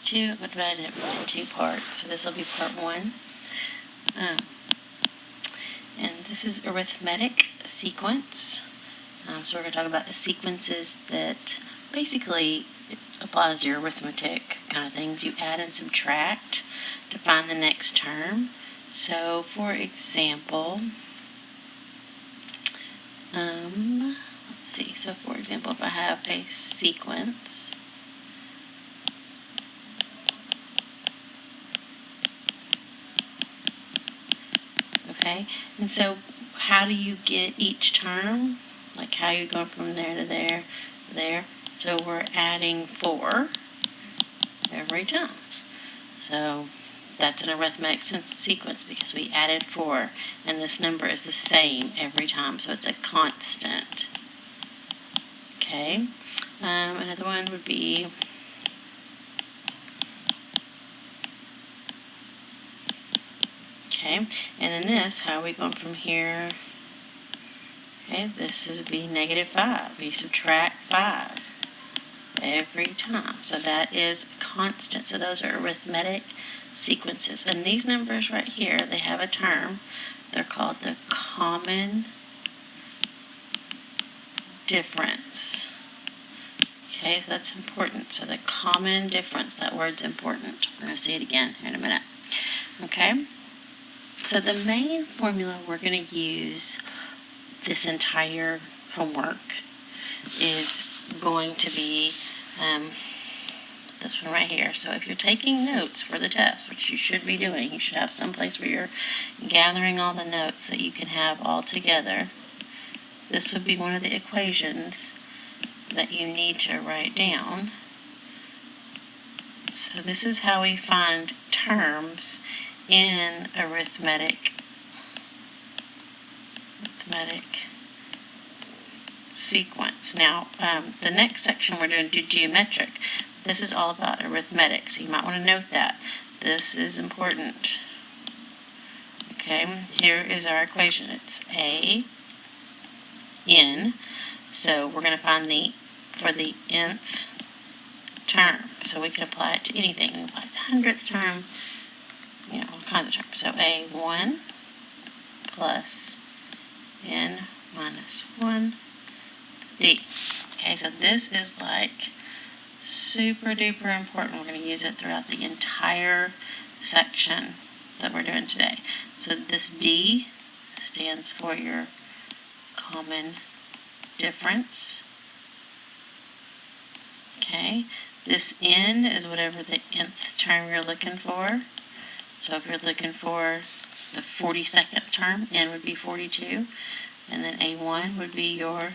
2, but divided it in 2 parts. So this will be part 1. And this is arithmetic sequence. So we're going to talk about the sequences that basically it applies to your arithmetic kind of things. You add and subtract to find the next term. So for example, let's see. So for example, if I have a sequence, okay, and so how do you get each term? Like how you're going from there to there, there. So we're adding 4 every time. So that's an arithmetic sequence because we added 4, and this number is the same every time, so it's a constant. Okay. Another one would be okay, and in this, how are we going from here? Okay, this is be -5. You subtract 5 every time. So that is constant. So those are arithmetic sequences. And these numbers right here, they have a term. They're called the common difference. Okay, that's important. So the common difference, that word's important. We're going to see it again here in a minute. Okay, so the main formula we're going to use this entire homework is going to be this one right here. So if you're taking notes for the test, which you should be doing, you should have some place where you're gathering all the notes that you can have all together. This would be one of the equations that you need to write down. So this is how we find terms in arithmetic sequence. Now, the next section we're going to do geometric. This is all about arithmetic, so you might want to note that. This is important. Okay, here is our equation. It's a n. So we're going to find for the nth term. So we can apply it to anything. We can apply it to the 100th term, you know, all kinds of terms. So a1 plus n minus 1 d. Okay, so this is like super duper important. We're going to use it throughout the entire section that we're doing today. So this d stands for your common difference. Okay, this n is whatever the nth term you're looking for. So if you're looking for the 42nd term, n would be 42, and then a1 would be your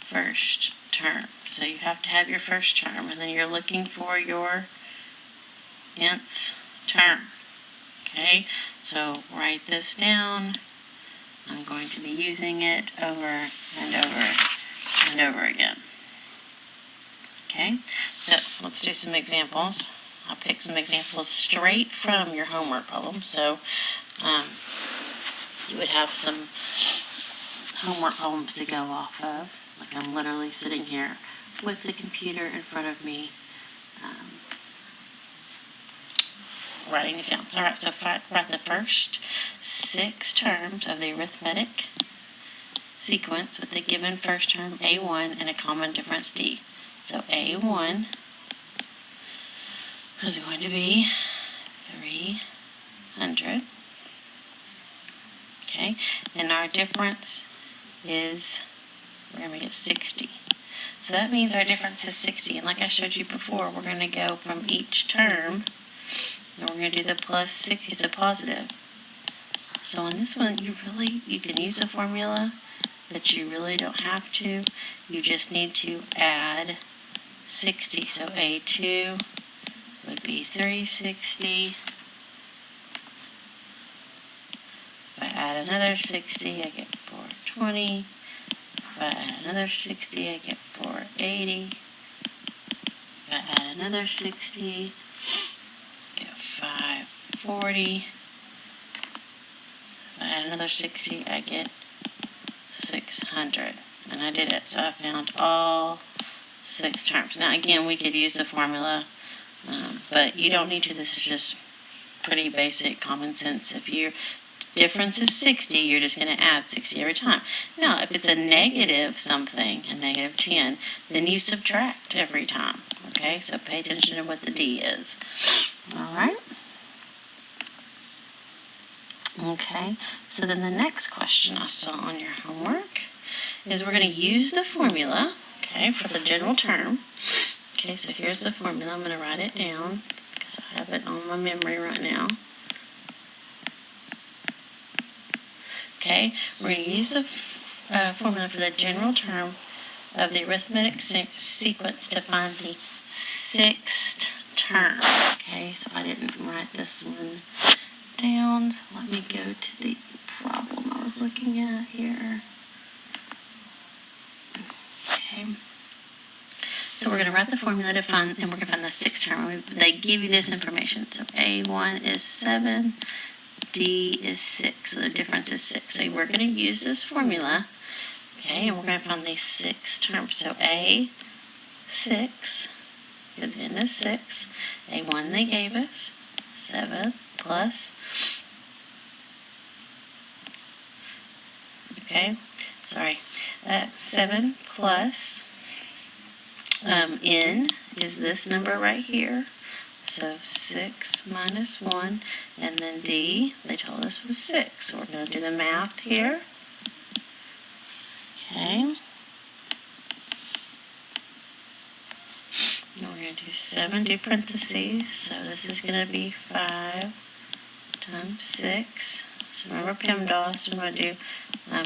first term. So you have to have your first term, and then you're looking for your nth term. Okay, so write this down. I'm going to be using it over and over and over again. Okay, so let's do some examples. I'll pick some examples straight from your homework problem. So you would have some homework problems to go off of. Like I'm literally sitting here with the computer in front of me, writing these down. So, alright, so write the first 6 terms of the arithmetic sequence with the given first term a1 and a common difference d. So a1 is going to be 300. Okay, and our difference is, we're going to make it 60. So that means our difference is 60. And like I showed you before, we're going to go from each term, and we're going to do the plus 6. It's a positive. So on this one, you can use the formula, but you really don't have to. You just need to add 60. So a2 would be 360. If I add another 60, I get 420. If I add another 60, I get 480. If I add another 60, I get 540. If I add another 60, I get 600. And I did it, so I found all 6 terms. Now again, we could use the formula But you don't need to. This is just pretty basic common sense. If your difference is 60, you're just going to add 60 every time. Now, if it's a negative something, a negative 10, then you subtract every time. Okay, so pay attention to what the D is. All right. Okay, so then the next question I saw on your homework is we're going to use the formula, okay, for the general term. Okay, so here's the formula. I'm going to write it down because I have it on my memory right now. Okay, we're going to use the formula for the general term of the arithmetic sequence to find the sixth term. Okay, so I didn't write this one down, so let me go to the problem I was looking at here. Okay, so we're going to write the formula to find, and we're going to find the sixth term. They give you this information. So A1 is 7, D is 6, so the difference is 6. So we're going to use this formula, okay, and we're going to find the sixth term. So A6, because the end is 6. A1 they gave us, 7 plus, okay, sorry, 7 plus N is this number right here. So 6 minus 1, and then D, they told us was 6. So we're going to do the math here. Okay. And we're going to do 7, do parentheses. So this is going to be 5 times 6. So remember PEMDAS, we're going to do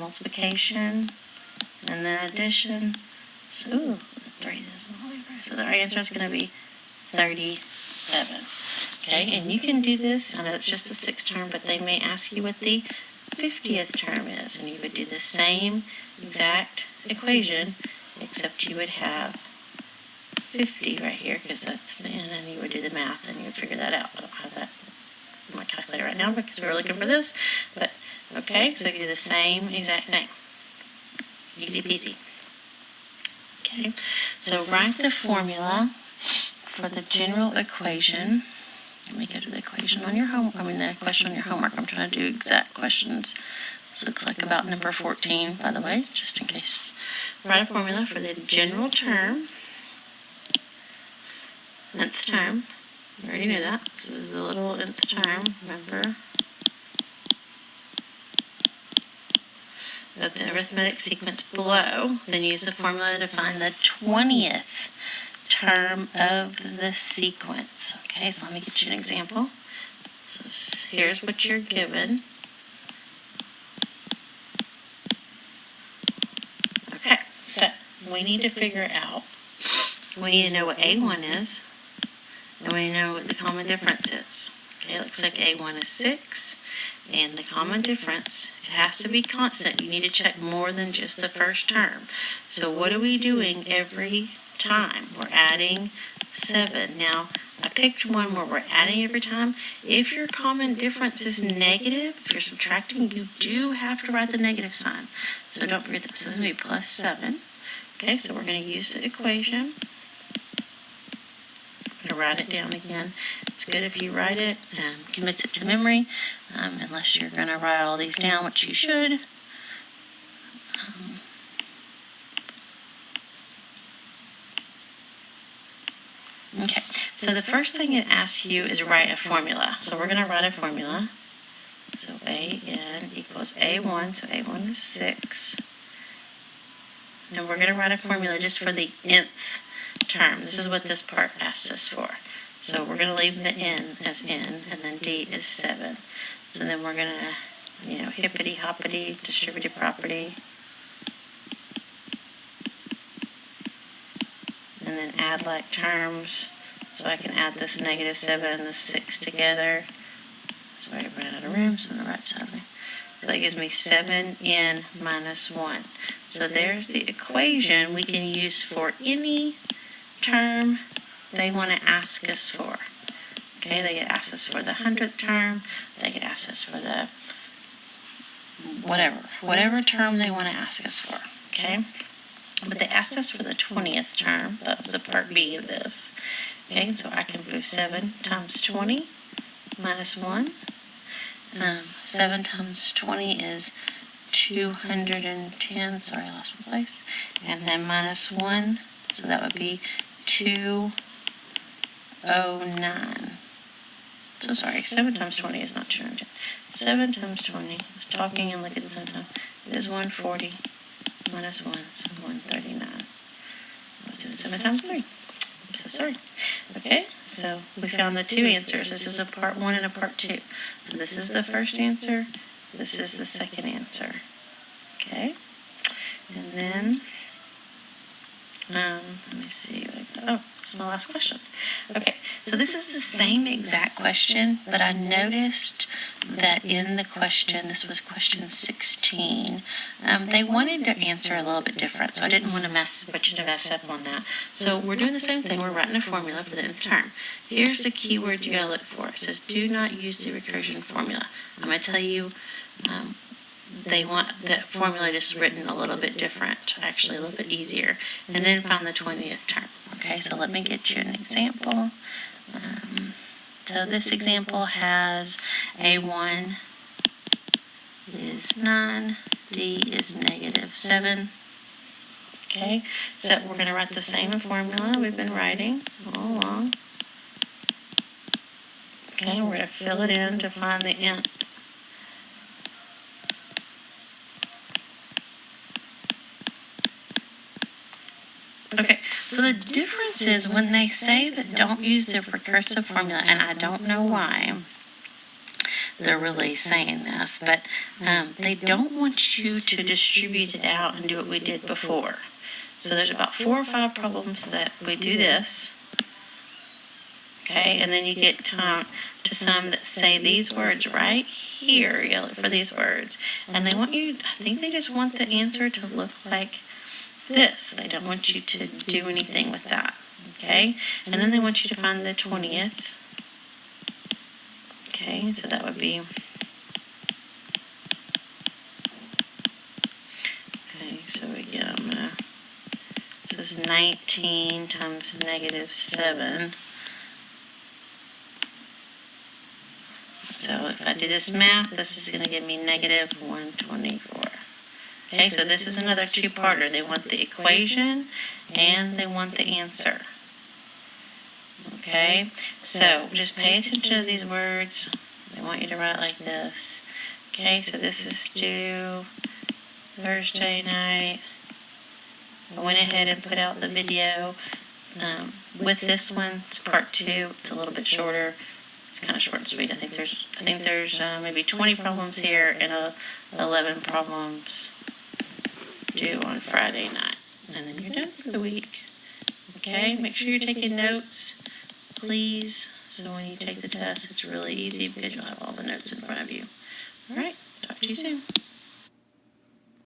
multiplication and then addition. So, ooh, 3 doesn't believe right. So our answer is going to be 37. Okay, and you can do this. I know it's just the sixth term, but they may ask you what the 50th term is, and you would do the same exact equation, except you would have 50 right here, because that's the N, and you would do the math, and you would figure that out. I don't have that in my calculator right now because we were looking for this, but okay, so you do the same exact thing. Easy peasy. Okay, so write the formula for the general equation. Let me go to the equation on your the question on your homework. I'm trying to do exact questions. This looks like about number 14, by the way, just in case. Write a formula for the general term, nth term. You already knew that. So the little nth term, remember, of the arithmetic sequence below. Then use the formula to find the 20th term of the sequence. Okay, so let me get you an example. So here's what you're given. Okay, so we need to figure out, we need to know what A1 is, and we know what the common difference is. Okay, it looks like A1 is 6, and the common difference, it has to be constant. You need to check more than just the first term. So what are we doing every time? We're adding 7. Now, I picked one where we're adding every time. If your common difference is negative, if you're subtracting, you do have to write the negative sign. So don't forget that. So this is going to be plus 7. Okay, so we're going to use the equation. I'm going to write it down again. It's good if you write it and commit it to memory, unless you're going to write all these down, which you should. Okay, so the first thing it asks you is write a formula. So we're going to write a formula. So AN equals A1, so A1 is 6. And we're going to write a formula just for the nth term. This is what this part asks us for. So we're going to leave the N as N, and then D is 7. So then we're going to, hippity-hoppity, distributive property. And then add like terms. So I can add this negative 7 and the 6 together. So I ran out of room, so on the right side. So that gives me 7n minus 1. So there's the equation we can use for any term they want to ask us for. Okay, they could ask us for the 100th term. They could ask us for the whatever term they want to ask us for. Okay, But they asked us for the 20th term. That was the part B of this. Okay, so I can prove 7 times 20 minus 1. 7 times 20 is 210. Sorry, I lost my place. And then minus 1, so that would be 209. So sorry, 7 times 20 is not 210. 7 times 20, I was talking and looking at the same time, is 140 minus 1, so 139. Let's do it 7 times 3. I'm so sorry. Okay, so we found the two answers. This is a part 1 and a part 2. So this is the first answer. This is the second answer. Okay, and then, let me see. Oh, this is my last question. Okay, so this is the same exact question, but I noticed that in the question, this was question 16, they wanted their answer a little bit different, so I didn't want to mess up on that. So we're doing the same thing. We're writing a formula for the nth term. Here's the key word you gotta look for. It says, do not use the recursion formula. I'm going to tell you, they want the formula just written a little bit different, actually a little bit easier, and then find the 20th term. Okay, so let me get you an example. So this example has A1 is 9, D is negative 7. Okay, so we're going to write the same formula we've been writing all along. Okay, we're going to fill it in to find the nth. Okay, so the difference is when they say that don't use the recursive formula, and I don't know why they're really saying this, but they don't want you to distribute it out and do what we did before. So there's about 4 or 5 problems that we do this, okay, and then you get to some that say these words right here. You look for these words, and they want you, I think they just want the answer to look like this. They don't want you to do anything with that, okay? And then they want you to find the 20th. Okay, so that would be, okay, so again, this is 19 times negative 7. So if I do this math, this is going to give me negative 124. Okay, so this is another two-parter. They want the equation and they want the answer. Okay, so just pay attention to these words. They want you to write like this. Okay, so this is due Thursday night. I went ahead and put out the video. With this one, it's part 2. It's a little bit shorter. It's kind of short and sweet. I think there's maybe 20 problems here and 11 problems due on Friday night, and then you're done for the week. Okay, make sure you're taking notes, please, so when you take the test, it's really easy because you'll have all the notes in front of you. All right, talk to you soon.